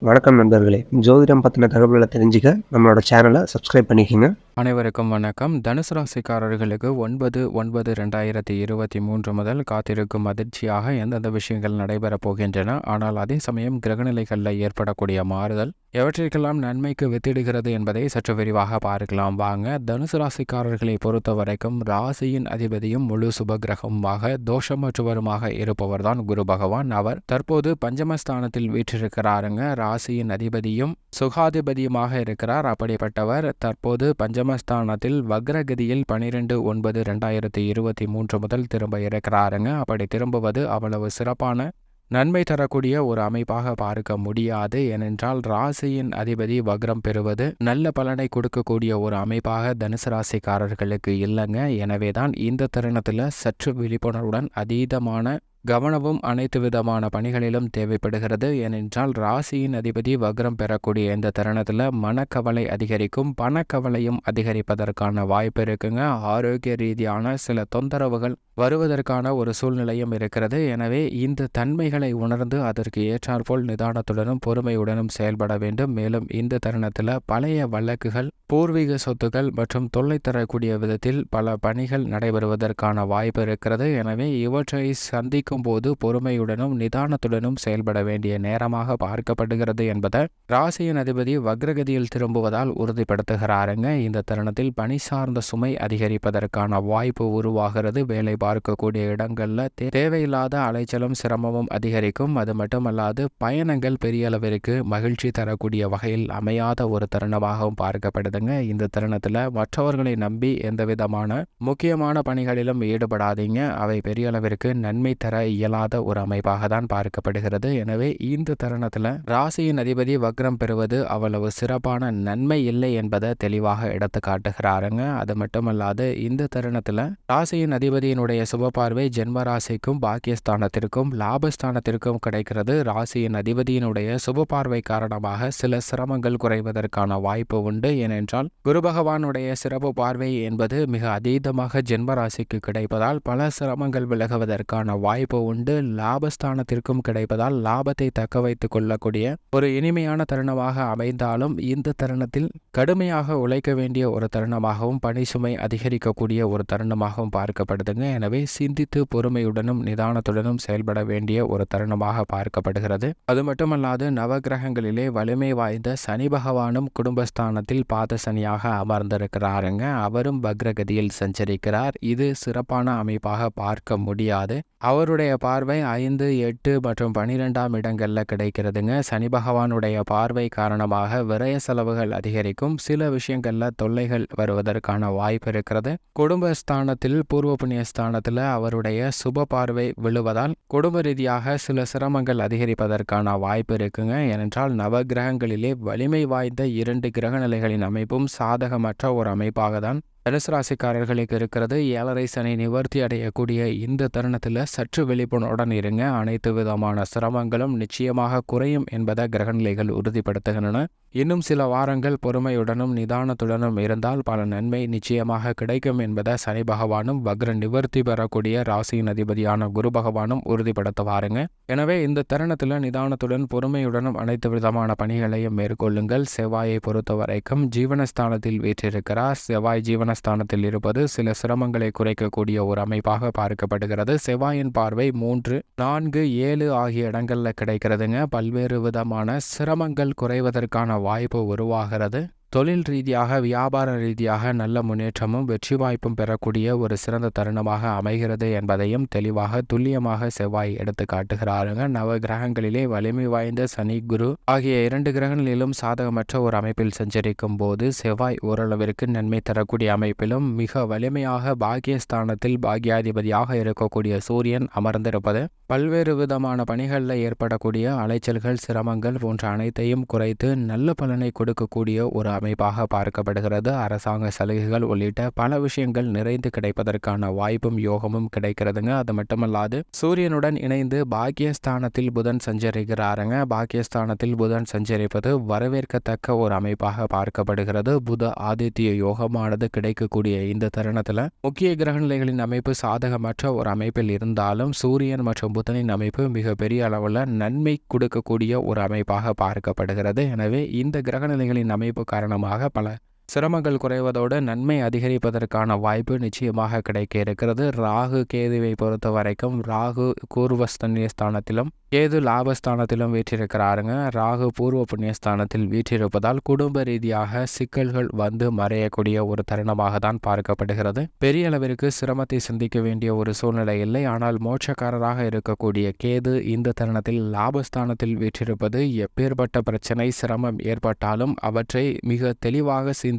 வணக்கம் நண்பர்களே. ஜோதிடம் பத்தின தகவல்கள தெரிஞ்சுக்க நம்மளோட சேனல சப்ஸ்கிரைப் பண்ணிக்கங்க. அனைவருக்கும் வணக்கம். தனுசு ராசிக்காரர்களுக்கு 9/9/2023 முதல் காத்திருக்கும் அதிர்ச்சியாக எந்தெந்த விஷயங்கள் நடைபெறப் போகின்றன. ஆனால் அதே சமயம் கிரகநிலைகளில் ஏற்படக்கூடிய மாறுதல் எவற்றிற்கெல்லாம் நன்மைக்கு வித்திடுகிறது என்பதை சற்று விரிவாக பார்க்கலாம் வாங்க. தனுசு ராசிக்காரர்களை பொறுத்த வரைக்கும் ராசியின் அதிபதியும் முழு சுபகிரகமாக தோஷமற்றவருமாக இருப்பவர்தான் குரு பகவான். அவர் தற்போது பஞ்சமஸ்தானத்தில் வீற்றிருக்கிறாருங்க. ராசியின் அதிபதியும் சுகாதிபதியுமாக இருக்கிறார். அப்படிப்பட்டவர் தற்போது பஞ்சமஸ்தானத்தில் வக்ரகதியில் 12/9/2023 முதல் திரும்ப இருக்கிறாருங்க. அப்படி திரும்புவது அவ்வளவு சிறப்பான நன்மை தரக்கூடிய ஒரு அமைப்பாக பார்க்க முடியாது. ஏனென்றால் ராசியின் அதிபதி வக்ரம் பெறுவது நல்ல பலனை கொடுக்கக்கூடிய ஒரு அமைப்பாக தனுசு ராசிக்காரர்களுக்கு இல்லைங்க. எனவேதான் இந்த தருணத்தில் சற்று விழிப்புணர்வுடன் அதீதமான கவனமும் அனைத்து விதமான பணிகளிலும் தேவைப்படுகிறது. ஏனென்றால் ராசியின் அதிபதி வக்ரம் பெறக்கூடிய இந்த தருணத்தில் மனக்கவலை அதிகரிக்கும், பணக்கவலையும் அதிகரிப்பதற்கான வாய்ப்பு இருக்குங்க. ஆரோக்கிய ரீதியான சில தொந்தரவுகள் வருவதற்கான ஒரு சூழ்நிலையும் இருக்கிறது. எனவே இந்த தன்மைகளை உணர்ந்து அதற்கு ஏற்றாற்போல் நிதானத்துடனும் பொறுமையுடனும் செயல்பட வேண்டும். மேலும் இந்த தருணத்தில் பழைய வழக்குகள், பூர்வீக சொத்துக்கள் மற்றும் தொல்லை தரக்கூடிய விதத்தில் பல பணிகள் நடைபெறுவதற்கான வாய்ப்பு இருக்கிறது. எனவே இவற்றை சந்திக்கும் போது பொறுமையுடனும் நிதானத்துடனும் செயல்பட வேண்டிய நேரமாக பார்க்கப்படுகிறது என்பதை ராசியின் அதிபதி வக்ரகதியில் திரும்புவதால் உறுதிப்படுத்துகிறாருங்க. இந்த தருணத்தில் பணி சார்ந்த சுமை அதிகரிப்பதற்கான வாய்ப்பு உருவாகிறது. வேலை பார்க்கக்கூடிய இடங்கள்ல தேவையில்லாத அலைச்சலும் சிரமமும் அதிகரிக்கும். அது மட்டுமல்லாது பயணங்கள் பெரிய அளவிற்கு மகிழ்ச்சி தரக்கூடிய வகையில் அமையாத ஒரு தருணமாகவும் பார்க்கப்படுதுங்க. இந்த தருணத்துல மற்றவர்களை நம்பி எந்த விதமான முக்கியமான பணிகளிலும் ஈடுபடாதீங்க. அவை பெரிய அளவிற்கு நன்மை தர இயலாத ஒரு அமைப்பாக தான் பார்க்கப்படுகிறது. எனவே இந்த தருணத்துல ராசியின் அதிபதி வக்ரம் பெறுவது அவ்வளவு சிறப்பான நன்மை இல்லை என்பதை தெளிவாக எடுத்து காட்டுகிறாருங்க. அது மட்டுமல்லாது இந்த தருணத்துல ராசியின் அதிபதியினுடைய சுப பார்வை ஜென்ம ராசிக்கும் பாக்கியஸ்தானத்திற்கும் லாபஸ்தானத்திற்கும் கிடைக்கிறது. ராசியின் அதிபதியினுடைய சுப பார்வை காரணமாக சில சிரமங்கள் குறைவதற்கான வாய்ப்பு உண்டு. ஏனென்றால் குரு பகவானுடைய சிறப்பு பார்வை என்பது மிக அதீதமாக ஜென்ம ராசிக்கு கிடைப்பதால் பல சிரமங்கள் விலகுவதற்கான வாய்ப்பு உண்டு. லாபஸ்தானத்திற்கும் கிடைப்பதால் லாபத்தை தக்க வைத்துக் கொள்ளக்கூடிய ஒரு இனிமையான தருணமாக அமைந்தாலும் இந்த தருணத்தில் கடுமையாக உழைக்க வேண்டிய ஒரு தருணமாகவும் பணி சுமை அதிகரிக்கக்கூடிய ஒரு தருணமாகவும் பார்க்கப்படுதுங்க. எனவே சிந்தித்து பொறுமையுடனும் நிதானத்துடனும் செயல்பட வேண்டிய ஒரு தருணமாக பார்க்கப்படுகிறது. அது மட்டுமல்லாது நவகிரகங்களிலே வலிமை வாய்ந்த சனி பகவானும் குடும்பஸ்தானத்தில் பாத சனியாக அமர்ந்திருக்கிறாருங்க. அவரும் வக்ரகதியில் சஞ்சரிக்கிறார். இது சிறப்பான அமைப்பாக பார்க்க முடியாது. அவருடைய பார்வை 5, 8 மற்றும் 12ஆம் இடங்கள்ல கிடைக்கிறதுங்க. சனி பகவானுடைய பார்வை காரணமாக விரய செலவுகள் அதிகரிக்கும். சில விஷயங்கள்ல தொல்லைகள் வருவதற்கான வாய்ப்பு இருக்கிறது. குடும்பஸ்தானத்தில் பூர்வ புண்ணிய ஸ்தானத்தில் அவருடைய சுப பார்வை விழுவதால் குடும்ப ரீதியாக சில சிரமங்கள் அதிகரிப்பதற்கான வாய்ப்பு இருக்குங்க. ஏனென்றால் நவ கிரகங்களிலே வலிமை வாய்ந்த 2 கிரக நிலைகளின் அமைப்பும் சாதகமற்ற ஒரு அமைப்பாக தான் தனுசு ராசிக்காரர்களுக்கு இருக்கிறது. 7.5 சனி நிவர்த்தி அடையக்கூடிய இந்த தருணத்தில் சற்று விழிப்புணர்வுடன் இருங்க. அனைத்து விதமான சிரமங்களும் நிச்சயமாக குறையும் என்பதை கிரகநிலைகள் உறுதிப்படுத்துகின்றன. இன்னும் சில வாரங்கள் பொறுமையுடனும் நிதானத்துடனும் இருந்தால் பல நன்மை நிச்சயமாக கிடைக்கும் என்பதை சனி பகவானும் வக்ர நிவர்த்தி பெறக்கூடிய ராசியின் அதிபதியான குரு பகவானும் உறுதிப்படுத்துவாருங்க. எனவே இந்த தருணத்தில் நிதானத்துடன் பொறுமையுடனும் அனைத்து விதமான பணிகளையும் மேற்கொள்ளுங்கள். செவ்வாயை பொறுத்த வரைக்கும் ஜீவனஸ்தானத்தில் வீற்றிருக்கிறார். செவ்வாய் ஜீவனஸ்தானத்தில் இருப்பது சில சிரமங்களை குறைக்கக்கூடிய ஒரு அமைப்பாக பார்க்கப்படுகிறது. செவ்வாயின் பார்வை 3, 4, 7 ஆகிய இடங்கள்ல கிடைக்கிறதுங்க. பல்வேறு விதமான சிரமங்கள் குறைவதற்கான வாய்ப்பு உருவாகிறது. தொழில் ரீதியாக வியாபார ரீதியாக நல்ல முன்னேற்றமும் வெற்றி வாய்ப்பும் பெறக்கூடிய ஒரு சிறந்த தருணமாக அமைகிறது என்பதையும் தெளிவாக துல்லியமாக செவ்வாய் எடுத்து காட்டுகிறாருங்க. நவ கிரகங்களிலே வலிமை வாய்ந்த சனி குரு ஆகிய 2 கிரகங்களிலும் சாதகமற்ற ஒரு அமைப்பில் சஞ்சரிக்கும் போது செவ்வாய் ஓரளவிற்கு நன்மை தரக்கூடிய அமைப்பிலும் மிக வலிமையாக பாக்கியஸ்தானத்தில் பாக்கியாதிபதியாக இருக்கக்கூடிய சூரியன் அமர்ந்திருப்பது பல்வேறு விதமான பணிகளில் ஏற்படக்கூடிய அலைச்சல்கள், சிரமங்கள் போன்ற அனைத்தையும் குறைத்து நல்ல பலனை கொடுக்கக்கூடிய ஒரு அமைப்பாக பார்க்கப்படுகிறது. அரசாங்க சலுகைகள் உள்ளிட்ட பல விஷயங்கள் நிறைந்து கிடைப்பதற்கான வாய்ப்பும் யோகமும் கிடைக்கிறதுங்க. அது மட்டுமல்லாது சூரியனுடன் இணைந்து பாக்கியஸ்தானத்தில் புதன் சஞ்சரிக்கிறாருங்க. பாக்கியஸ்தானத்தில் புதன் சஞ்சரிப்பது வரவேற்கத்தக்க ஒரு அமைப்பாக பார்க்கப்படுகிறது. புத ஆதித்ய யோகமானது கிடைக்கக்கூடிய இந்த தருணத்தில் முக்கிய கிரகநிலைகளின் அமைப்பு சாதகமற்ற ஒரு அமைப்பில் இருந்தாலும் சூரியன் மற்றும் புதனின் அமைப்பு மிக பெரிய அளவில் நன்மை கொடுக்கக்கூடிய ஒரு அமைப்பாக பார்க்கப்படுகிறது. எனவே இந்த கிரகநிலைகளின் அமைப்பு காரணமாக பல சிரமங்கள் குறைவதோடு நன்மை அதிகரிப்பதற்கான வாய்ப்பு நிச்சயமாக கிடைக்க இருக்கிறது. ராகு கேதுவை பொறுத்த வரைக்கும் ராகு பூர்வஸ்தன்ய ஸ்தானத்திலும் கேது லாபஸ்தானத்திலும் வீற்றிருக்கிறாருங்க. ராகு பூர்வ புண்ணியஸ்தானத்தில் வீற்றிருப்பதால் குடும்ப ரீதியாக சிக்கல்கள் வந்து மறையக்கூடிய ஒரு தருணமாக தான் பார்க்கப்படுகிறது. பெரிய அளவிற்கு சிரமத்தை சந்திக்க வேண்டிய ஒரு சூழ்நிலை இல்லை. ஆனால் மோட்சக்காரராக இருக்கக்கூடிய கேது இந்த தருணத்தில் லாபஸ்தானத்தில் வீற்றிருப்பது எப்பேற்பட்ட பிரச்சனை சிரமம் ஏற்பட்டாலும் அவற்றை மிக தெளிவாக சிந்தித்து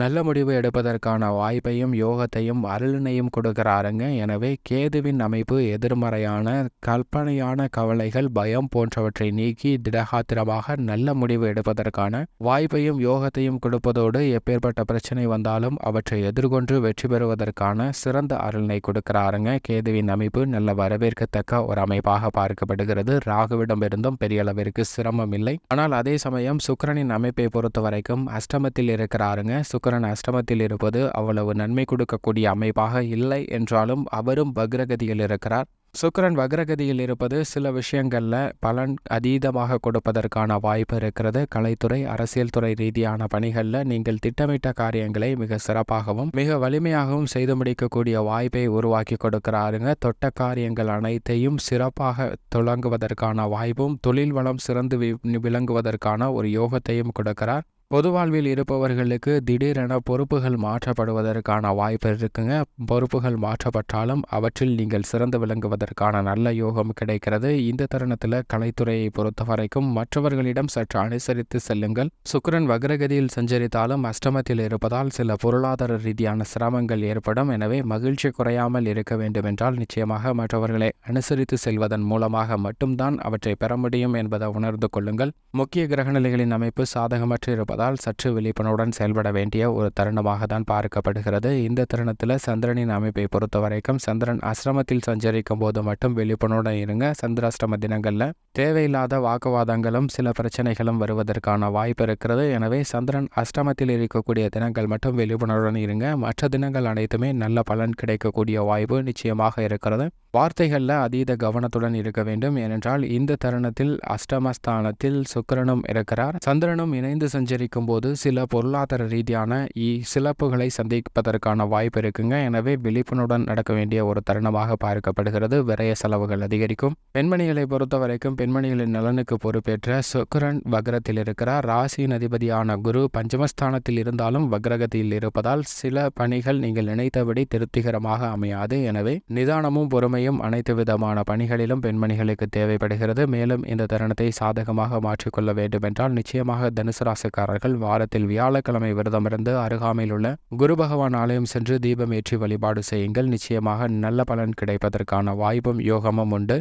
நல்ல முடிவு எடுப்பதற்கான வாய்ப்பையும் யோகத்தையும் அருளினையும் கொடுக்கிறாருங்க. எனவே கேதுவின் அமைப்பு எதிர்மறையான கற்பனையான கவலைகள் பயம் போன்றவற்றை நீக்கி திடகாத்திரமாக நல்ல முடிவு எடுப்பதற்கான வாய்ப்பையும் யோகத்தையும் கொடுப்பதோடு எப்பேற்பட்ட பிரச்சனை வந்தாலும் அவற்றை எதிர்கொண்டு வெற்றி பெறுவதற்கான சிறந்த அருளினை கொடுக்கிறாருங்க. கேதுவின் அமைப்பு நல்ல வரவேற்கத்தக்க ஒரு அமைப்பாக பார்க்கப்படுகிறது. ராகுவிடமிருந்தும் பெரிய அளவிற்கு சிரமம் இல்லை. ஆனால் அதே சமயம் சுக்கிரனின் அமைப்பை பொறுத்த வரைக்கும் அஷ்டமத்தில் இருக்கிறாருங்க. சுக்கிரன் அஷ்டமத்தில் இருப்பது அவ்வளவு நன்மை கொடுக்கக்கூடிய அமைப்பாக இல்லை என்றாலும் அவரும் வக்ரகதியில் இருக்கிறார். சுக்கிரன் வக்ரகதியில் இருப்பது சில விஷயங்கள்ல பலன் அதீதமாக கொடுப்பதற்கான வாய்ப்பு இருக்கிறது. கலைத்துறை அரசியல் துறை ரீதியான பணிகளில் நீங்கள் திட்டமிட்ட காரியங்களை மிக சிறப்பாகவும் மிக வலிமையாகவும் செய்து முடிக்கக்கூடிய வாய்ப்பை உருவாக்கி கொடுக்கிறாருங்க. தொட்ட காரியங்கள் அனைத்தையும் சிறப்பாக தொடங்குவதற்கான வாய்ப்பும் தொழில் வளம் சிறந்து விளங்குவதற்கான ஒரு யோகத்தையும் கொடுக்கிறார். பொது வாழ்வில் இருப்பவர்களுக்கு திடீரென பொறுப்புகள் மாற்றப்படுவதற்கான வாய்ப்பு இருக்குங்க. பொறுப்புகள் மாற்றப்பட்டாலும் அவற்றில் நீங்கள் சிறந்து விளங்குவதற்கான நல்ல யோகம் கிடைக்கிறது. இந்த தருணத்தில் கலைத்துறையை பொறுத்த வரைக்கும் மற்றவர்களிடம் சற்று அனுசரித்து செல்லுங்கள். சுக்கிரன் வக்ரகதியில் சஞ்சரித்தாலும் அஷ்டமத்தில் இருப்பதால் சில பொருளாதார ரீதியான சிரமங்கள் ஏற்படும். எனவே மகிழ்ச்சி குறையாமல் இருக்க வேண்டும் என்றால் நிச்சயமாக மற்றவர்களை அனுசரித்து செல்வதன் மூலமாக மட்டும்தான் அவற்றை பெற முடியும் என்பதை உணர்ந்து கொள்ளுங்கள். முக்கிய கிரகநிலைகளின் அமைப்பு சாதகமற்று இருப்பதால் சற்று விழிப்புணர்வுடன் செயல்பட வேண்டிய ஒரு தருணமாக தான் பார்க்கப்படுகிறது. இந்த தருணத்தில் சந்திரனின் அமைப்பை பொறுத்த வரைக்கும் சந்திரன் அஷ்டமத்தில் சஞ்சரிக்கும் போது மட்டும் விழிப்புணர்வுடன் இருங்க. சந்திராஷ்டம தினங்களில் தேவையில்லாத வாக்குவாதங்களும் சில பிரச்சனைகளும் வருவதற்கான வாய்ப்பு இருக்கிறது. எனவே சந்திரன் அஷ்டமத்தில் இருக்கக்கூடிய தினங்கள் மட்டும் விழிப்புணர்வுடன் இருங்க. மற்ற தினங்கள் அனைத்துமே நல்ல பலன் கிடைக்கக்கூடிய வாய்ப்பு நிச்சயமாக இருக்கிறது. வார்த்தைகளில் அதீத கவனத்துடன் இருக்க வேண்டும். ஏனென்றால் இந்த தருணத்தில் அஷ்டமஸ்தானத்தில் சுக்கிரனும் இருக்கிறார். சந்திரனும் இணைந்து சஞ்சரிக்கும் போது சில பொருளாதார ரீதியான சிறப்புகளை சந்திப்பதற்கான வாய்ப்பு இருக்குங்க. எனவே விழிப்புணர்வுடன் நடக்க வேண்டிய ஒரு தருணமாக பார்க்கப்படுகிறது. விரய செலவுகள் அதிகரிக்கும். பெண்மணிகளை பொறுத்த வரைக்கும் பெண்மணிகளின் நலனுக்கு பொறுப்பேற்ற சுக்கிரன் வக்ரத்தில் இருக்கிறார். ராசியின் அதிபதியான குரு பஞ்சமஸ்தானத்தில் இருந்தாலும் வக்ரகத்தில் இருப்பதால் சில பணிகள் நீங்கள் நினைத்தபடி திருப்திகரமாக அமையாது. எனவே நிதானமும் பொறுமையும் அனைத்து விதமான பணிகளிலும் பெண்மணிகளுக்கு தேவைப்படுகிறது. மேலும் இந்த தருணத்தை சாதகமாக மாற்றிக்கொள்ள வேண்டும் என்றால் நிச்சயமாக தனுசு ராசிக்காரர்கள் வாரத்தில் வியாழக்கிழமை விரதமிருந்து அருகாமையில் உள்ள குரு பகவான் ஆலயம் சென்று தீபம் ஏற்றி வழிபாடு செய்யுங்கள். நிச்சயமாக நல்ல பலன் கிடைப்பதற்கான வாய்ப்பும் யோகமும் உண்டு.